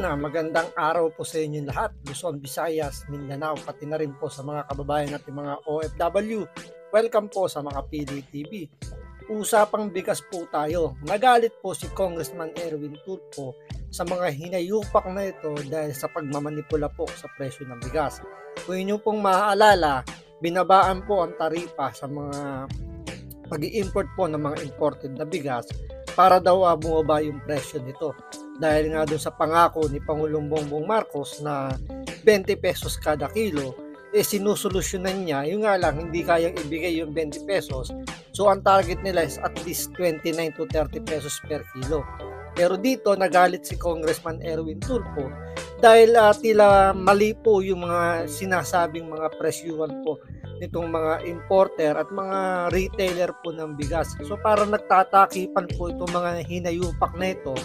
magandang araw po sa inyo lahat, Luzon, Visayas, Mindanao, pati na rin po sa mga kababayan natin mga OFW. Welcome po sa Makapili TV. Usapang bigas po tayo. Nagalit po si Congressman Erwin Tulfo sa mga hinayupak na ito dahil sa pagmamanipula po sa presyo ng bigas. Kung inyo pong maaalala, binabaan po ang taripa sa mga pag-i-import po ng mga imported na bigas para daw bumaba yung presyo nito. Dahil nga doon sa pangako ni Pangulong Bongbong Marcos na 20 pesos kada kilo, sinusolusyonan niya, yung nga lang hindi kayang ibigay yung 20 pesos. So ang target nila is at least 29 to 30 pesos per kilo. Pero dito nagalit si Congressman Erwin Tulfo dahil tila mali po yung mga sinasabing mga presyuhan po nitong mga importer at mga retailer po ng bigas. So parang nagtatakipan po itong mga hinayupak na ito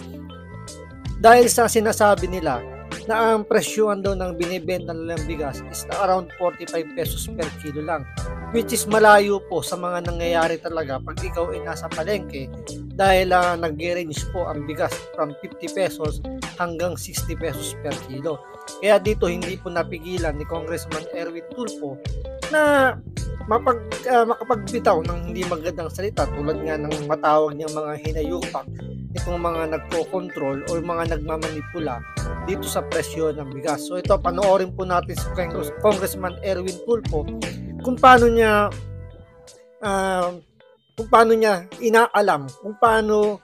dahil sa sinasabi nila na ang presyohan daw ng binibenta nilang bigas is around 45 pesos per kilo lang, which is malayo po sa mga nangyayari talaga pag ikaw ay nasa palengke dahil nag-range po ang bigas from 50 pesos hanggang 60 pesos per kilo. Kaya dito hindi po napigilan ni Congressman Erwin Tulfo na makapagbitaw ng hindi magandang salita tulad nga ng matawag niyang mga hinayupak itong mga nagko-control o mga nagmamanipula dito sa presyo ng bigas. So ito, panoorin po natin si Congressman Erwin Tulfo kung paano niya inaalam, kung paano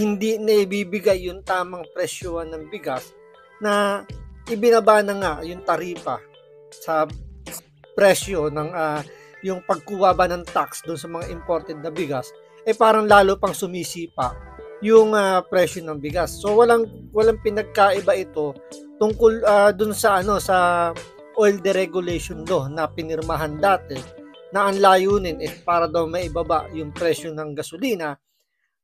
hindi naibibigay yung tamang presyo ng bigas na ibinaba na nga yung taripa sa presyo ng yung pagkuha ba ng tax doon sa mga imported na bigas, parang lalo pang sumisipa yung presyo ng bigas. So walang pinagkaiba ito tungkol doon sa sa oil deregulation law na pinirmahan dati na ang layunin para daw maibaba yung presyo ng gasolina.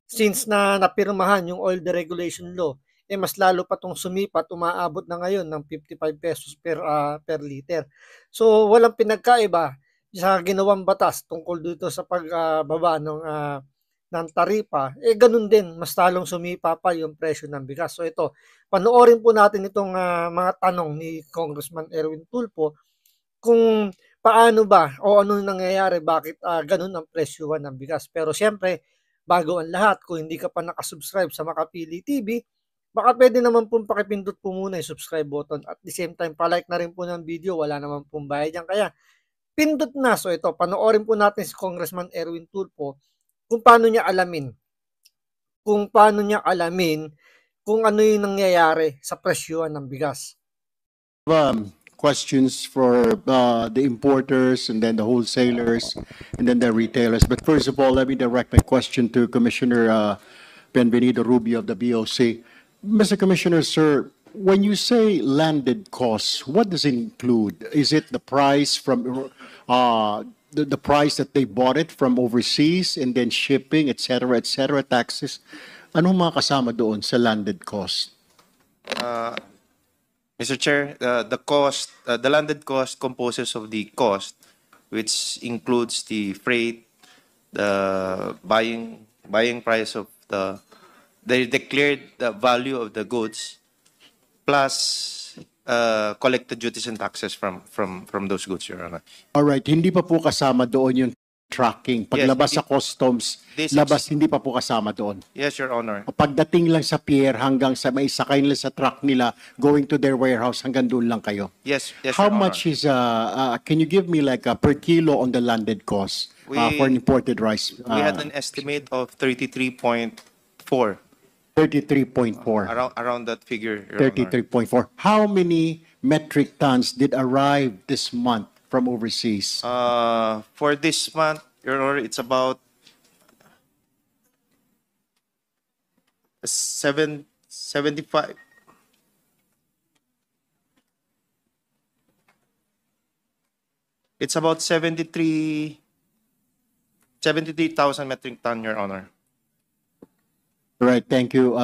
Since na napirmahan yung oil deregulation law, mas lalo pa tong sumipat, umaabot na ngayon ng 55 pesos per liter. So walang pinagkaiba sa ginawang batas tungkol dito sa pagbaba ng taripa, ganun din, mas talong sumipa pa yung presyo ng bigas. So ito, panoorin po natin itong mga tanong ni Congressman Erwin Tulfo kung paano ba o ano nangyayari, bakit ganun ang presyuhan ng bigas. Pero siyempre, bago ang lahat, kung hindi ka pa nakasubscribe sa Makapili TV, baka pwede naman pong pakipindot po muna yung subscribe button at the same time, palike na rin po ng video, wala naman pong bayad yan. Kaya, pindot na. So ito, panoorin po natin si Congressman Erwin Tulfo kung paano niya alamin kung ano yung nangyayari sa presyuhan ng bigas. Questions for the importers and then the wholesalers and then the retailers. But first of all, let me direct my question to Commissioner Benvenido Rubio of the BOC. Mr. Commissioner, sir, when you say landed costs, what does it include? Is it the price from the price that they bought it from overseas and then shipping, etc., taxes? Ano mga kasama doon sa landed cost? Mr. Chair, the landed cost composes of the cost, which includes the freight, the buying price of the declared value of the goods, plus collected duties and taxes from those goods, Your Honor. All right, hindi pa po kasama doon yung tracking. Paglabas sa customs, hindi pa po kasama doon. Yes, Your Honor. Pagdating lang sa pier hanggang sa may sakay nila sa truck nila, going to their warehouse, hanggang doon lang kayo. Yes, How Your Honor. much is, can you give me like per kilo on the landed cost for imported rice? We had an estimate of 33.4. 33.4. Around that figure, Your Honor. 33.4. How many metric tons did arrive this month from overseas? For this month, Your Honor, it's about 75. It's about 73,000 metric ton, Your Honor. All right, thank you,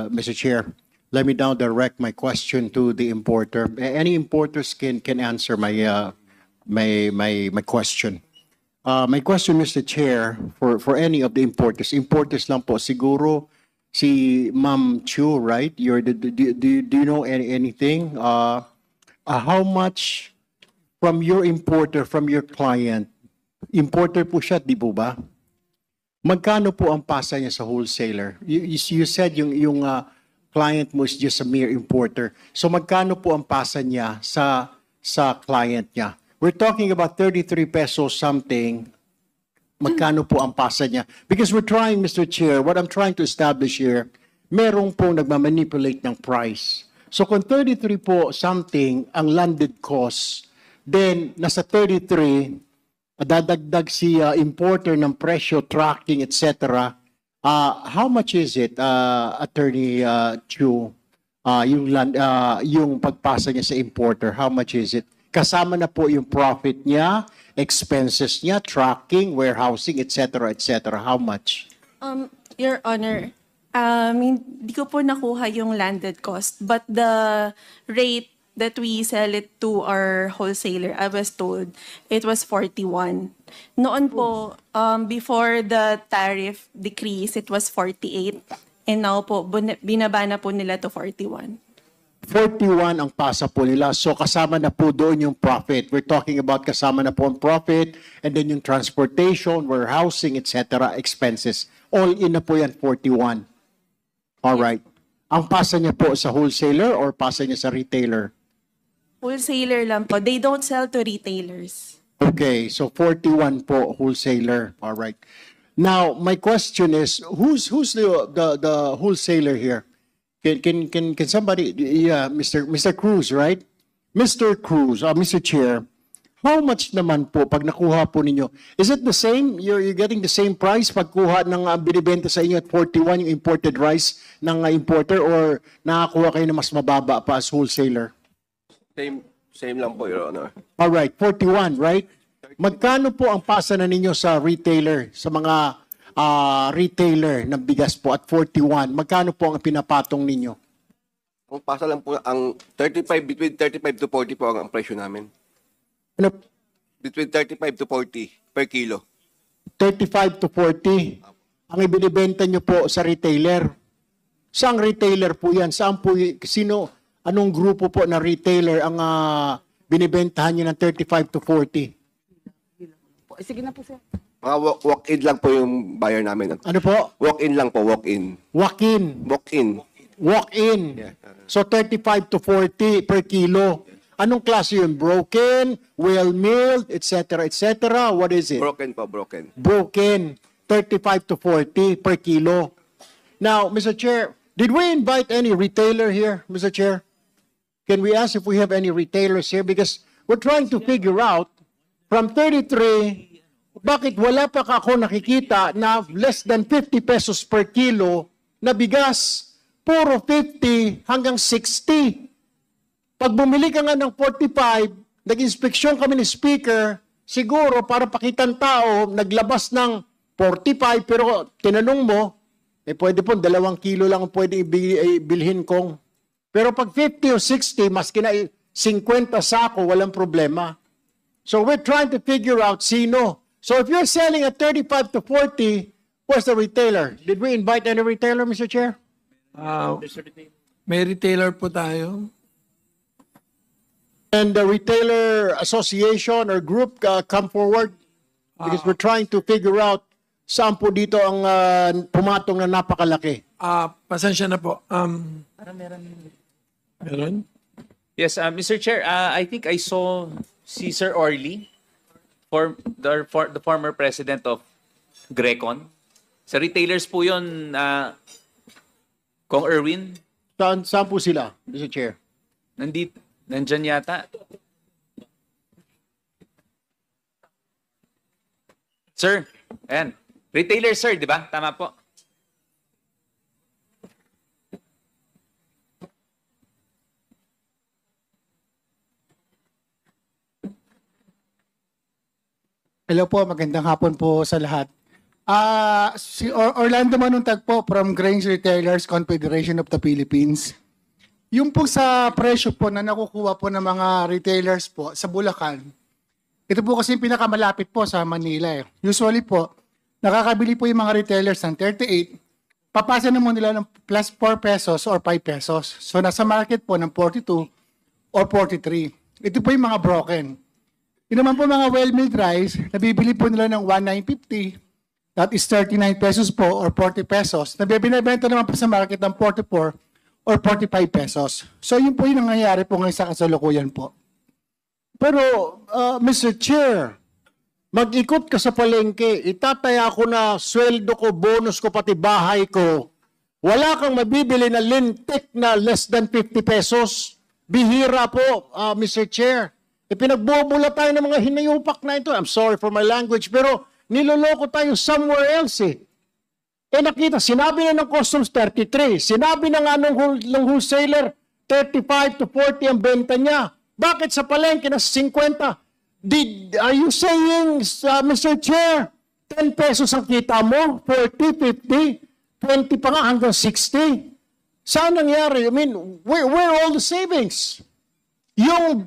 Mr. Chair. Let me now direct my question to the importer. Any importers can answer my question. My question, Mr. Chair, for any of the importers lang po, siguro si Ma'am Chu, right? Do you know anything? How much from your importer, from your client? Importer po siya, di po ba? Magkano po ang pasa niya sa wholesaler? You said yung client mo is just a mere importer. So magkano po ang pasa niya sa client niya? We're talking about 33 pesos something. Magkano po ang pasa niya? Because we're trying, Mr. Chair, what I'm trying to establish here, merong po nagmamanipulate ng price. So kung 33 po something ang landed cost, then nasa 33, dadagdag si importer ng presyo, tracking, etc. How much is it, Attorney Chu, yung pagpasa niya sa importer? How much is it? Kasama na po yung profit niya, expenses niya, tracking, warehousing, etc., etc. How much? Your Honor, hindi ko po nakuha yung landed cost, but the rate that we sell it to our wholesaler, I was told it was 41. Noon po, before the tariff decrease, it was 48. And now po, binaba na po nila to 41. 41 ang pasa po nila. So kasama na po doon yung profit. We're talking about kasama na po ang profit and then yung transportation, warehousing, etc. expenses. All in na po yan, 41. All right. Ang pasa niya po sa wholesaler or pasa niya sa retailer? Wholesaler lang po. They don't sell to retailers. Okay, so 41 po wholesaler. All right. Now, my question is, who's the wholesaler here? Can somebody, yeah, Mr. Cruz, right? Mr. Cruz, Mr. Chair, how much naman po pag nakuha po ninyo? Is it the same? You're getting the same price pag kuha ng binibenta sa inyo at 41 yung imported rice ng importer or nakakuha kayo na mas mababa pa as wholesaler? Same lang po, Your Honor. All right, 41, right? Magkano po ang pasa na ninyo sa retailer, sa mga retailer ng bigas po at 41? Magkano po ang pinapatong ninyo? Ang pasa lang po, ang 35, between 35 to 40 po ang presyo namin. Ano? Between 35 to 40 per kilo. 35 to 40 ang ibinibenta nyo po sa retailer. Saang retailer po yan? Saan po, anong grupo po na retailer ang binibentahan nyo ng 35 to 40? Sige na po, sir. Mga walk-in lang po yung buyer namin. Ano po? Walk-in lang po, walk-in. Walk-in. Walk-in. Walk-in. So 35 to 40 per kilo. Anong klase yun? Broken, well-milled, etc., etc.? What is it? Broken po, broken. Broken. 35 to 40 per kilo. Now, Mr. Chair, did we invite any retailer here, Mr. Chair? Can we ask if we have any retailers here? Because we're trying to figure out from 33, bakit wala pa ako nakikita na less than 50 pesos per kilo na bigas? Puro 50 hanggang 60. Pag bumili ka nga ng 45, nag-inspeksyon kami ni speaker, siguro para pakitan tao, naglabas ng 45, pero tinanong mo, pwede po, 2 kilo lang ang pwede ibilhin kong. Pero pag 50 o 60, maski na 50 sako, walang problema. So we're trying to figure out sino. So if you're selling at 35 to 40, where's the retailer? Did we invite any retailer, Mr. Chair? May retailer po tayo. And the retailer association or group come forward? Because we're trying to figure out saan po dito ang pumatong na napakalaki. Pasensya na po. Meron? Yes, Mr. Chair, I think I saw si Sir Orly, the former president of Grecon. Sa retailers po yun, Kong Erwin, Saan po sila, Mr. Chair? nandyan yata. Sir, ayan. Retailer, sir, di ba? Tama po. Hello po, magandang hapon po sa lahat. Si Orlando Manuntag po from Grains Retailers Confederation of the Philippines. Yung po sa presyo po na nakukuha po ng mga retailers po sa Bulacan, ito po kasi yung pinakamalapit po sa Manila. Usually po, nakakabili po yung mga retailers ng 38, papasa naman nila ng plus 4 pesos or 5 pesos. So nasa market po ng 42 or 43. Ito po yung mga broken. Yung naman po mga well-milled rice, nabibili po nila ng 1,950. That is 39 pesos po or 40 pesos. Nabibinibenta naman po sa market ng 44 or 45 pesos. So yun po yung nangyayari po ngayon sa kasalukuyan po. Pero, Mr. Chair, mag-ikot ka sa palengke, itataya ko na sweldo ko, bonus ko, pati bahay ko. Wala kang mabibili na lintik na less than 50 pesos. Bihira po, Mr. Chair. Pinagbobola tayo ng mga hinayupak na ito. I'm sorry for my language, pero niloloko tayo somewhere else eh. Nakita, sinabi na ng customs 33, sinabi na nga ng wholesaler 35 to 40 ang benta niya. Bakit sa palengke na 50? Are you saying, Mr. Chair, 10 pesos ang kita mo, 40, 50, 20 pa nga hanggang 60? Saan nangyari? I mean, where are all the savings? Yung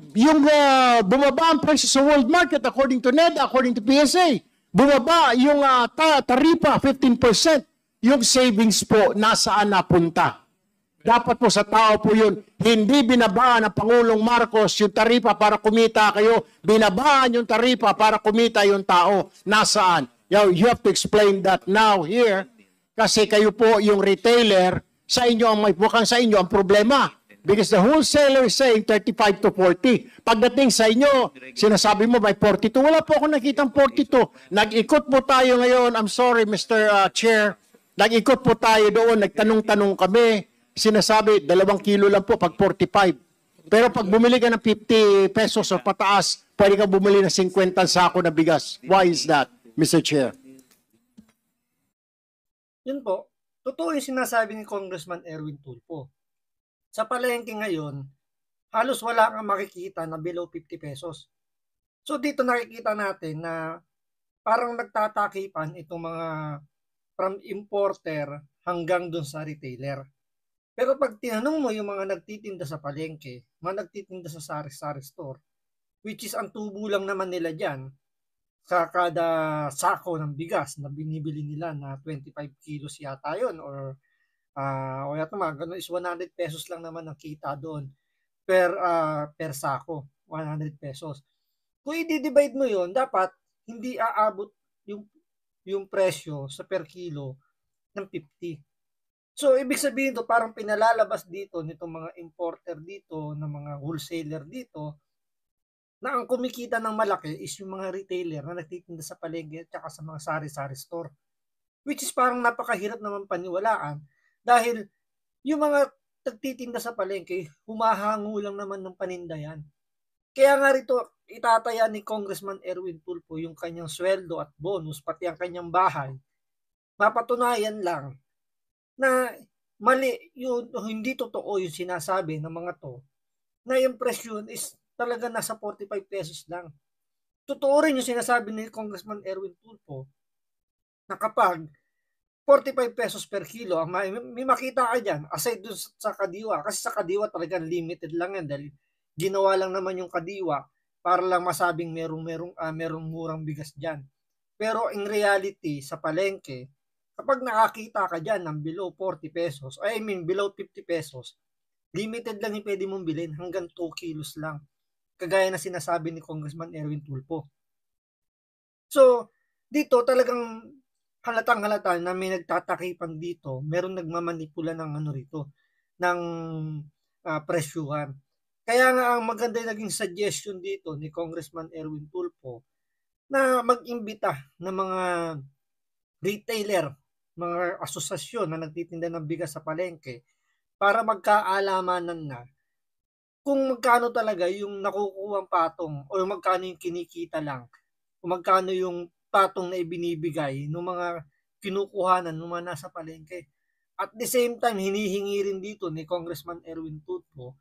bumaba ang presyo sa world market according to NEDA, according to PSA, bumaba yung taripa 15%. Yung savings po, nasaan napunta? Dapat po sa tao po yun, hindi binabaan ng Pangulong Marcos yung taripa para kumita kayo, binabaan yung taripa para kumita yung tao. Nasaan? You have to explain that now here, kasi kayo po yung retailer, sa inyo ang mukhang sa inyo ang problema. Because the wholesaler is saying 35 to 40. Pagdating sa inyo, sinasabi mo may 42. Wala po ako nakitang 42. Nag-ikot po tayo ngayon. I'm sorry, Mr. Chair. Nag-ikot po tayo doon. Nagtanong-tanong kami. Sinasabi, 2 kilo lang po pag 45. Pero pag bumili ka ng 50 pesos o pataas, pwede ka bumili ng 50 sako na bigas. Why is that, Mr. Chair? Yun po, totoo yung sinasabi ni Congressman Erwin Tulfo. Sa palengke ngayon, halos wala kang makikita na below 50 pesos. So dito nakikita natin na parang nagtatakipan itong mga from importer hanggang dun sa retailer. Pero pag tinanong mo yung mga nagtitinda sa palengke, mga nagtitinda sa sari-sari store, which is ang tubo lang naman nila dyan, sa kada sako ng bigas na binibili nila na 25 kilos yata yun, or yata mga ganun is 100 pesos lang naman ang kita doon per sako, 100 pesos. Kung i-divide mo yun, dapat hindi aabot yung presyo sa per kilo ng 50. So, ibig sabihin to parang pinalalabas dito nitong mga importer dito, ng mga wholesaler dito, na ang kumikita ng malaki is yung mga retailer na nagtitinda sa palengke at saka sa mga sari-sari store. Which is parang napakahirap naman paniwalaan dahil yung mga nagtitinda sa palengke, humahango lang naman ng paninda yan. Kaya nga rito, itataya ni Congressman Erwin Tulfo yung kanyang sweldo at bonus, pati ang kanyang bahay. Mapatunayan lang na mali yun, hindi totoo yung sinasabi ng mga to, na yung presyo is talaga nasa 45 pesos lang. Totoo rin yung sinasabi ni Congressman Erwin Tulfo na kapag 45 pesos per kilo, may makita ka dyan, aside dun sa kadiwa, kasi sa kadiwa talagang limited lang yan dahil ginawa lang naman yung kadiwa para lang masabing merong murang bigas dyan. Pero in reality, sa palengke, kapag nakakita ka dyan ng below 40 pesos, below 50 pesos, limited lang yung pwede mong bilhin, hanggang 2 kilos lang. Kagaya na sinasabi ni Congressman Erwin Tulfo. So, dito talagang halatang-halata na may nagtatakipan dito, meron nagmamanipula ng ng presyuhan. Kaya nga ang maganda naging suggestion dito ni Congressman Erwin Tulfo na mag-imbita ng mga retailer, mga asosasyon na nagtitinda ng bigas sa palengke para magkaalamanan na kung magkano talaga yung nakukuhang patong o magkano yung kinikita lang o magkano yung patong na ibinibigay ng mga kinukuhanan ng mga nasa palengke. At the same time, hinihingi rin dito ni Congressman Erwin Tulfo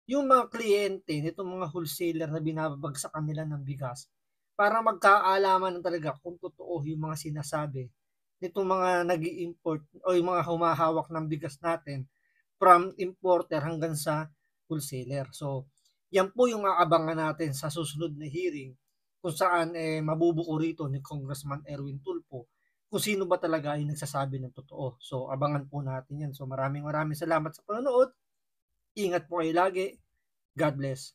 yung mga kliyente nitong mga wholesaler na binabagsakan nila ng bigas para magkaalaman na talaga kung totoo yung mga sinasabi nitong mga nag-i-import o yung mga humahawak ng bigas natin from importer hanggang sa wholesaler. So, yan po yung aabangan natin sa susunod na hearing kung saan mabubuko rito ni Congressman Erwin Tulfo kung sino ba talaga ay nagsasabi ng totoo. So, abangan po natin yan. So, maraming salamat sa panonood. Ingat po kayo lagi. God bless.